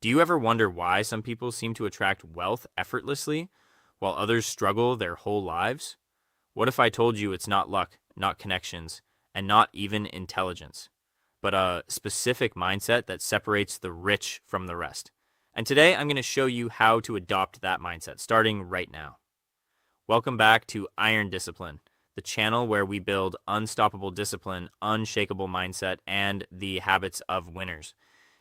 Do you ever wonder why some people seem to attract wealth effortlessly while others struggle their whole lives? What if I told you it's not luck, not connections, and not even intelligence, but a specific mindset that separates the rich from the rest? And today I'm going to show you how to adopt that mindset starting right now. Welcome back to Iron Discipline, the channel where we build unstoppable discipline, unshakable mindset, and the habits of winners.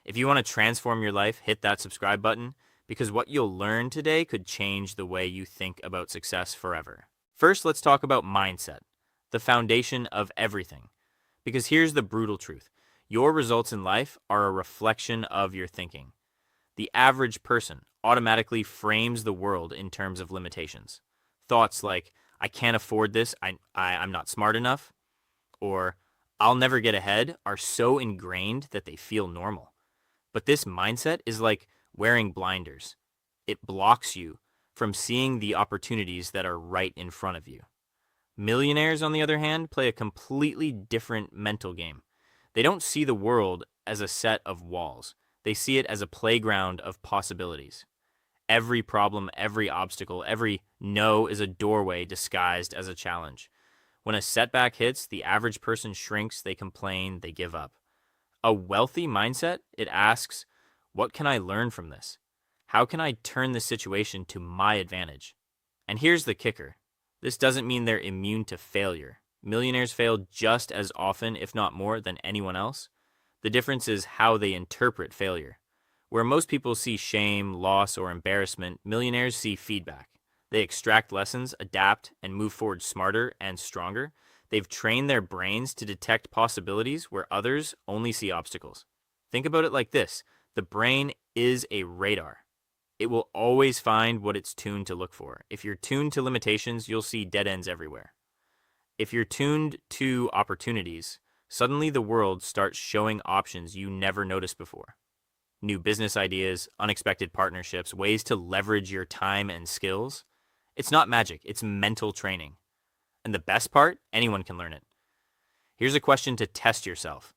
If you want to transform your life, hit that subscribe button because what you'll learn today could change the way you think about success forever. First, let's talk about mindset, the foundation of everything. Because here's the brutal truth. Your results in life are a reflection of your thinking. The average person automatically frames the world in terms of limitations. Thoughts like, I can't afford this, I'm not smart enough, or I'll never get ahead are so ingrained that they feel normal. But this mindset is like wearing blinders. It blocks you from seeing the opportunities that are right in front of you. Millionaires, on the other hand, play a completely different mental game. They don't see the world as a set of walls. They see it as a playground of possibilities. Every problem, every obstacle, every no is a doorway disguised as a challenge. When a setback hits, the average person shrinks, they complain, they give up. A wealthy mindset, it asks, what can I learn from this? How can I turn this situation to my advantage? And here's the kicker. This doesn't mean they're immune to failure. Millionaires fail just as often, if not more, than anyone else. The difference is how they interpret failure. Where most people see shame, loss, or embarrassment, millionaires see feedback. They extract lessons, adapt, and move forward smarter and stronger. They've trained their brains to detect possibilities where others only see obstacles. Think about it like this. The brain is a radar. It will always find what it's tuned to look for. If you're tuned to limitations, you'll see dead ends everywhere. If you're tuned to opportunities, suddenly the world starts showing options you never noticed before. New business ideas, unexpected partnerships, ways to leverage your time and skills. It's not magic, it's mental training. And the best part, anyone can learn it. Here's a question to test yourself.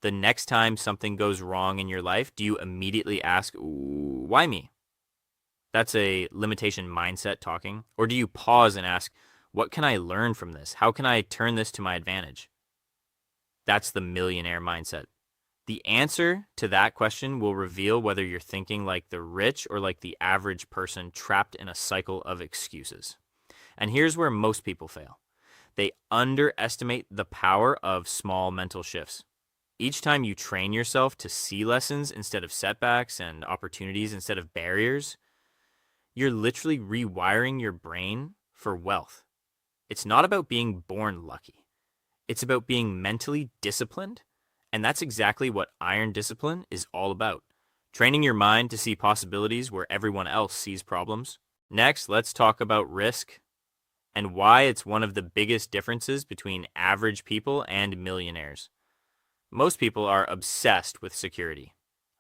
The next time something goes wrong in your life, do you immediately ask, why me? That's a limitation mindset talking. Or do you pause and ask, what can I learn from this? How can I turn this to my advantage? That's the millionaire mindset. The answer to that question will reveal whether you're thinking like the rich or like the average person trapped in a cycle of excuses. And here's where most people fail. They underestimate the power of small mental shifts. Each time you train yourself to see lessons instead of setbacks and opportunities instead of barriers, you're literally rewiring your brain for wealth. It's not about being born lucky. It's about being mentally disciplined. And that's exactly what Iron Discipline is all about. Training your mind to see possibilities where everyone else sees problems. Next, let's talk about risk and why it's one of the biggest differences between average people and millionaires. Most people are obsessed with security.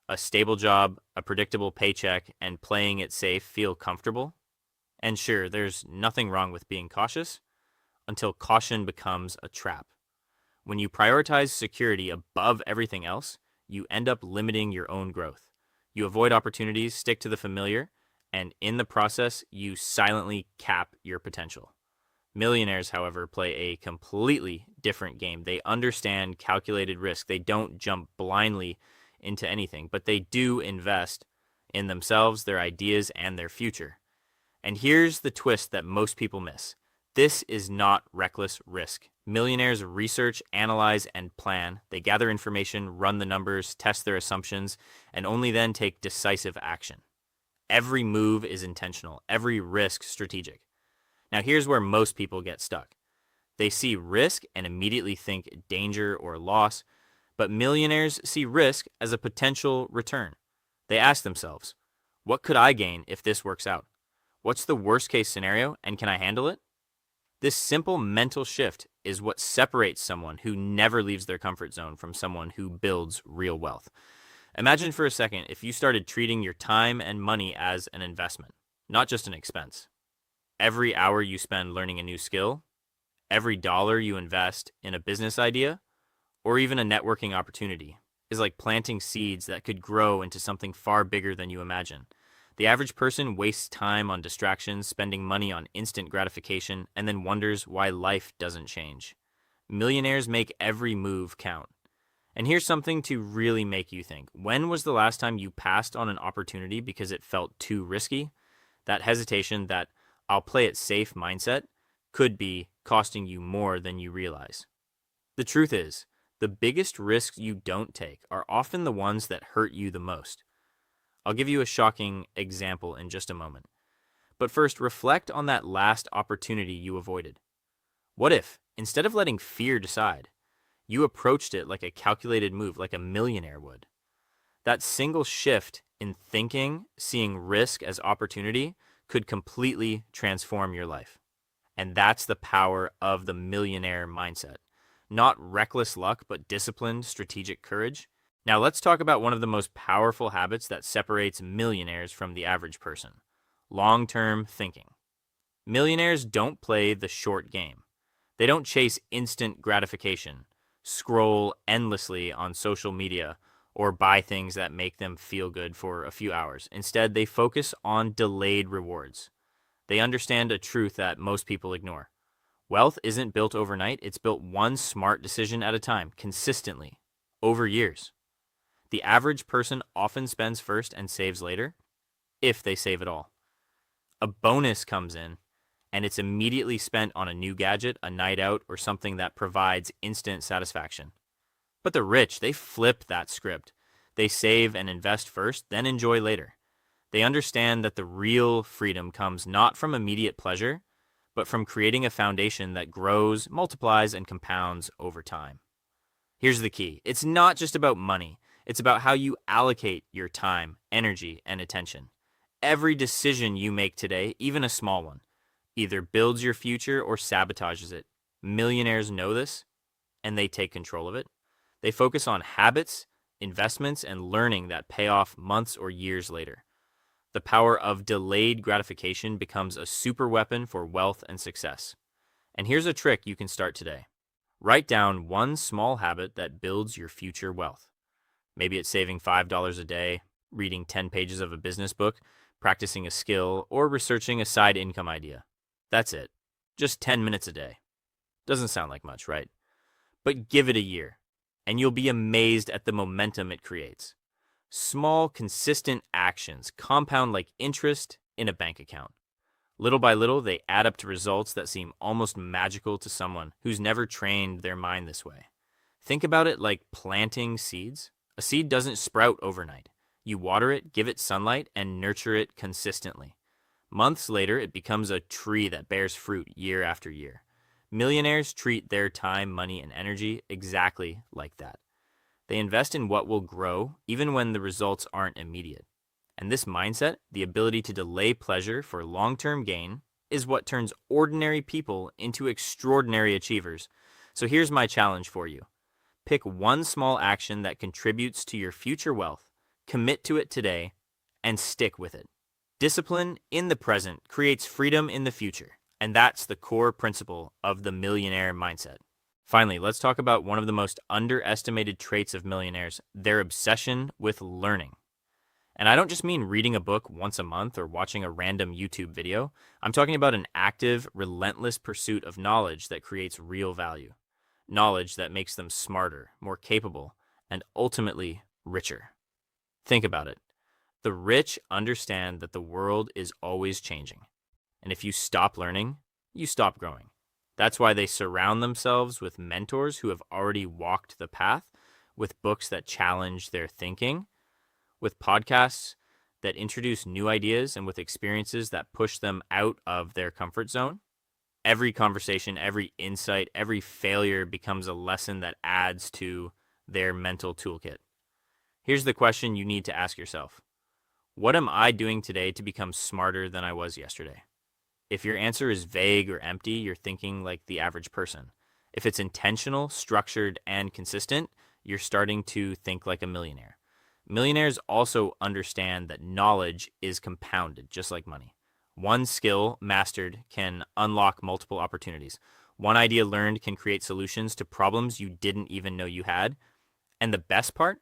A stable job, a predictable paycheck, and playing it safe feel comfortable. And sure, there's nothing wrong with being cautious until caution becomes a trap. When you prioritize security above everything else, you end up limiting your own growth. You avoid opportunities, stick to the familiar, and in the process, you silently cap your potential. Millionaires, however, play a completely different game. They understand calculated risk. They don't jump blindly into anything, but they do invest in themselves, their ideas, and their future. And here's the twist that most people miss. This is not reckless risk. Millionaires research, analyze, and plan. They gather information, run the numbers, test their assumptions, and only then take decisive action. Every move is intentional, every risk strategic. Now here's where most people get stuck. They see risk and immediately think danger or loss, but millionaires see risk as a potential return. They ask themselves, what could I gain if this works out? What's the worst case scenario and can I handle it? This simple mental shift is what separates someone who never leaves their comfort zone from someone who builds real wealth. Imagine for a second if you started treating your time and money as an investment, not just an expense. Every hour you spend learning a new skill, every dollar you invest in a business idea, or even a networking opportunity, is like planting seeds that could grow into something far bigger than you imagine. The average person wastes time on distractions, spending money on instant gratification, and then wonders why life doesn't change. Millionaires make every move count. And here's something to really make you think. When was the last time you passed on an opportunity because it felt too risky? That hesitation, that I'll play it safe mindset, could be costing you more than you realize. The truth is, the biggest risks you don't take are often the ones that hurt you the most. I'll give you a shocking example in just a moment. But first, reflect on that last opportunity you avoided. What if, instead of letting fear decide, you approached it like a calculated move, like a millionaire would? That single shift in thinking, seeing risk as opportunity, could completely transform your life. And that's the power of the millionaire mindset. Not reckless luck, but disciplined, strategic courage. Now let's talk about one of the most powerful habits that separates millionaires from the average person: long-term thinking. Millionaires don't play the short game. They don't chase instant gratification, scroll endlessly on social media, or buy things that make them feel good for a few hours. Instead, they focus on delayed rewards. They understand a truth that most people ignore. Wealth isn't built overnight, it's built one smart decision at a time, consistently, over years. The average person often spends first and saves later, if they save at all. A bonus comes in, and it's immediately spent on a new gadget, a night out, or something that provides instant satisfaction. But the rich, they flip that script. They save and invest first, then enjoy later. They understand that the real freedom comes not from immediate pleasure, but from creating a foundation that grows, multiplies, and compounds over time. Here's the key. It's not just about money. It's about how you allocate your time, energy, and attention. Every decision you make today, even a small one, either builds your future or sabotages it. Millionaires know this, and they take control of it. They focus on habits, investments, and learning that pay off months or years later. The power of delayed gratification becomes a super weapon for wealth and success. And here's a trick you can start today. Write down one small habit that builds your future wealth. Maybe it's saving $5 a day, reading 10 pages of a business book, practicing a skill, or researching a side income idea. That's it. Just 10 minutes a day. Doesn't sound like much, right? But give it a year, and you'll be amazed at the momentum it creates. Small, consistent actions compound like interest in a bank account. Little by little, they add up to results that seem almost magical to someone who's never trained their mind this way. Think about it like planting seeds. A seed doesn't sprout overnight. You water it, give it sunlight, and nurture it consistently. Months later, it becomes a tree that bears fruit year after year. Millionaires treat their time, money, and energy exactly like that. They invest in what will grow, even when the results aren't immediate. And this mindset, the ability to delay pleasure for long-term gain, is what turns ordinary people into extraordinary achievers. So here's my challenge for you. Pick one small action that contributes to your future wealth, commit to it today, and stick with it. Discipline in the present creates freedom in the future, and that's the core principle of the millionaire mindset. Finally, let's talk about one of the most underestimated traits of millionaires: their obsession with learning. And I don't just mean reading a book once a month or watching a random YouTube video. I'm talking about an active, relentless pursuit of knowledge that creates real value. Knowledge that makes them smarter, more capable, and ultimately richer. Think about it. The rich understand that the world is always changing. And if you stop learning, you stop growing. That's why they surround themselves with mentors who have already walked the path, with books that challenge their thinking, with podcasts that introduce new ideas, and with experiences that push them out of their comfort zone. Every conversation, every insight, every failure becomes a lesson that adds to their mental toolkit. Here's the question you need to ask yourself. What am I doing today to become smarter than I was yesterday? If your answer is vague or empty, you're thinking like the average person. If it's intentional, structured, and consistent, you're starting to think like a millionaire. Millionaires also understand that knowledge is compounded, just like money. One skill mastered can unlock multiple opportunities. One idea learned can create solutions to problems you didn't even know you had. And the best part?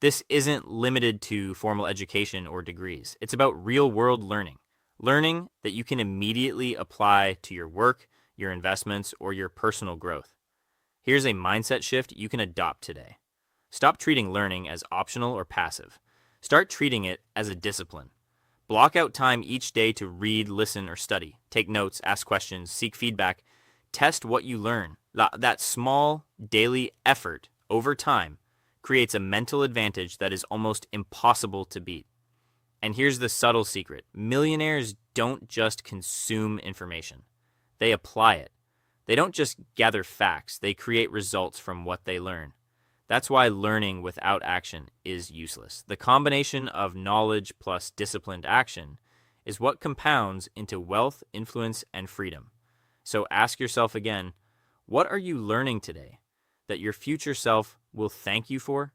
This isn't limited to formal education or degrees. It's about real-world learning. Learning that you can immediately apply to your work, your investments, or your personal growth. Here's a mindset shift you can adopt today. Stop treating learning as optional or passive. Start treating it as a discipline. Block out time each day to read, listen, or study. Take notes, ask questions, seek feedback. Test what you learn. That small daily effort over time creates a mental advantage that is almost impossible to beat. And here's the subtle secret. Millionaires don't just consume information. They apply it. They don't just gather facts. They create results from what they learn. That's why learning without action is useless. The combination of knowledge plus disciplined action is what compounds into wealth, influence, and freedom. So ask yourself again, what are you learning today that your future self will thank you for?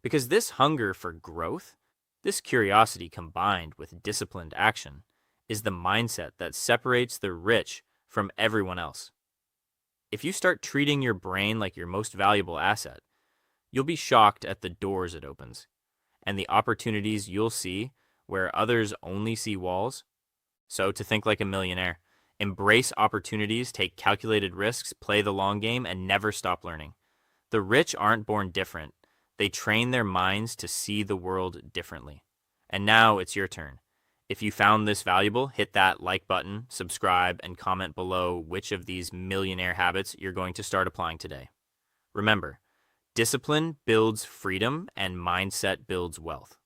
Because this hunger for growth, this curiosity combined with disciplined action, is the mindset that separates the rich from everyone else. If you start treating your brain like your most valuable asset, you'll be shocked at the doors it opens and the opportunities you'll see where others only see walls. So to think like a millionaire, embrace opportunities, take calculated risks, play the long game, and never stop learning. The rich aren't born different. They train their minds to see the world differently. And now it's your turn. If you found this valuable, hit that like button, subscribe, and comment below which of these millionaire habits you're going to start applying today. Remember, discipline builds freedom and mindset builds wealth.